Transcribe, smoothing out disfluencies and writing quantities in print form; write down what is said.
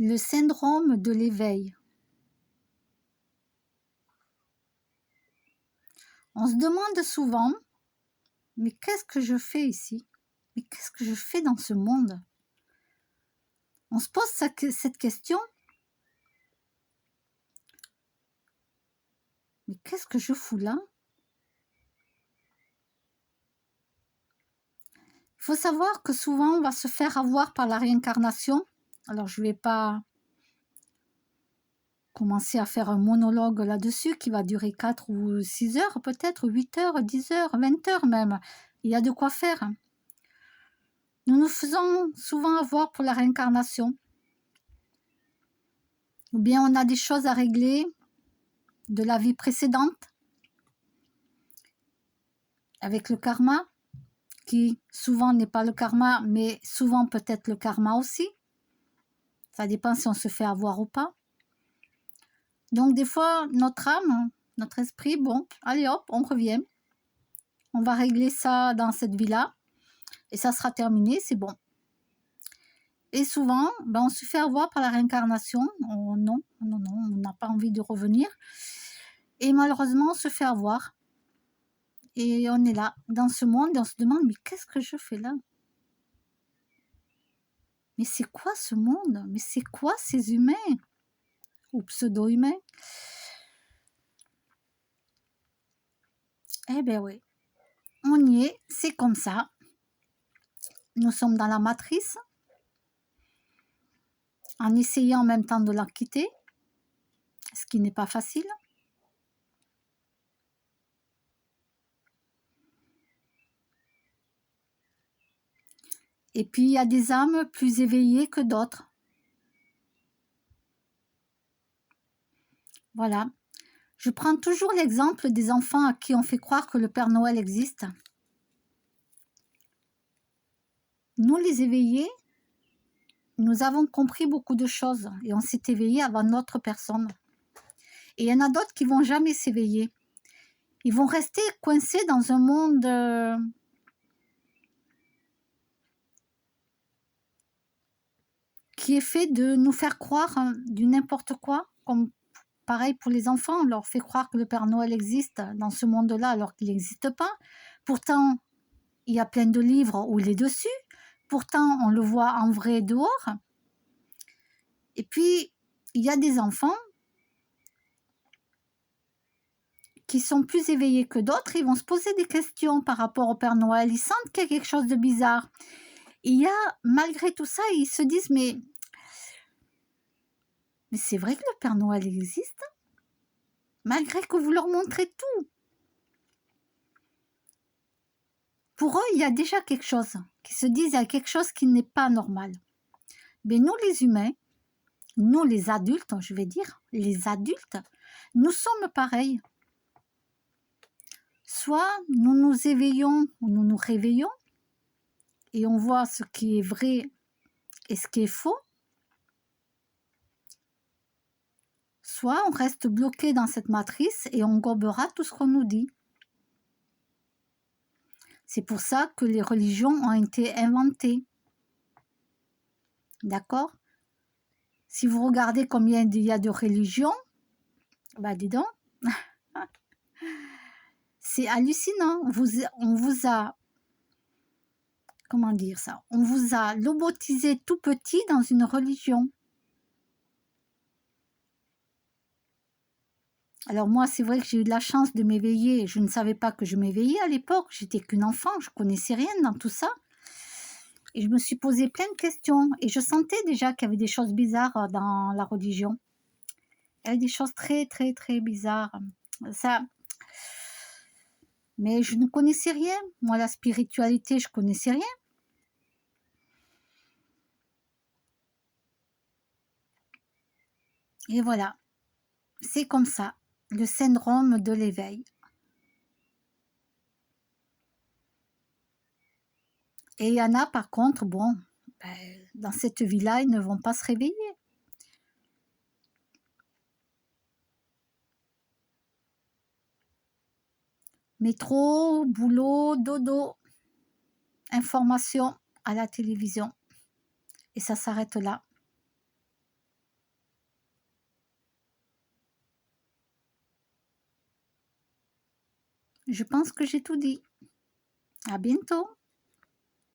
Le syndrome de l'éveil. On se demande souvent, mais qu'est-ce que je fais ici? Mais qu'est-ce que je fais dans ce monde? On se pose cette question. Mais qu'est-ce que je fous là? Il faut savoir que souvent on va se faire avoir par la réincarnation. Alors je ne vais pas commencer à faire un monologue là-dessus qui va durer 4 ou 6 heures peut-être, 8 heures, 10 heures, 20 heures même. Il y a de quoi faire. Nous nous faisons souvent avoir pour la réincarnation. Ou bien on a des choses à régler de la vie précédente avec le karma, qui souvent n'est pas le karma, mais souvent peut être le karma aussi. Ça dépend si on se fait avoir ou pas. Donc des fois, notre âme, notre esprit, bon, allez hop, on revient. On va régler ça dans cette vie-là. Et ça sera terminé, c'est bon. Et souvent, on se fait avoir par la réincarnation. Non, on n'a pas envie de revenir. Et malheureusement, on se fait avoir. Et on est là, dans ce monde, et on se demande, mais qu'est-ce que je fais là? Mais c'est quoi ce monde? Mais c'est quoi ces humains? Ou pseudo-humains? Eh bien oui, on y est, c'est comme ça. Nous sommes dans la matrice, en essayant en même temps de la quitter, ce qui n'est pas facile. Et puis, il y a des âmes plus éveillées que d'autres. Voilà. Je prends toujours l'exemple des enfants à qui on fait croire que le Père Noël existe. Nous, les éveillés, nous avons compris beaucoup de choses et on s'est éveillés avant notre personne. Et il y en a d'autres qui ne vont jamais s'éveiller. Ils vont rester coincés dans un monde qui est fait de nous faire croire du n'importe quoi. Comme pareil pour les enfants, on leur fait croire que le Père Noël existe dans ce monde-là alors qu'il n'existe pas. Pourtant, il y a plein de livres où il est dessus. Pourtant, on le voit en vrai dehors. Et puis, il y a des enfants qui sont plus éveillés que d'autres. Ils vont se poser des questions par rapport au Père Noël. Ils sentent qu'il y a quelque chose de bizarre. Il y a, malgré tout ça, ils se disent, mais c'est vrai que le Père Noël existe, malgré que vous leur montrez tout. Pour eux, il y a déjà quelque chose, qui se disent, il y a quelque chose qui n'est pas normal. Mais nous, les humains, nous, les adultes, je vais dire, les adultes, nous sommes pareils. Soit nous nous éveillons ou nous nous réveillons et on voit ce qui est vrai et ce qui est faux. Soit on reste bloqué dans cette matrice et on gobera tout ce qu'on nous dit. C'est pour ça que les religions ont été inventées. D'accord? Si vous regardez combien il y a de religions, dis donc, c'est hallucinant. On vous a, comment dire ça? On vous a lobotisé tout petit dans une religion. Alors moi, c'est vrai que j'ai eu de la chance de m'éveiller. Je ne savais pas que je m'éveillais à l'époque. J'étais qu'une enfant, je ne connaissais rien dans tout ça. Et je me suis posé plein de questions. Et je sentais déjà qu'il y avait des choses bizarres dans la religion. Il y avait des choses très, très, très bizarres. Ça... Mais je ne connaissais rien. Moi, la spiritualité, je ne connaissais rien. Et voilà. C'est comme ça. Le syndrome de l'éveil. Et il y en a, par contre, bon, dans cette vie-là, ils ne vont pas se réveiller. Métro, boulot, dodo, information à la télévision. Et ça s'arrête là. Je pense que j'ai tout dit. À bientôt.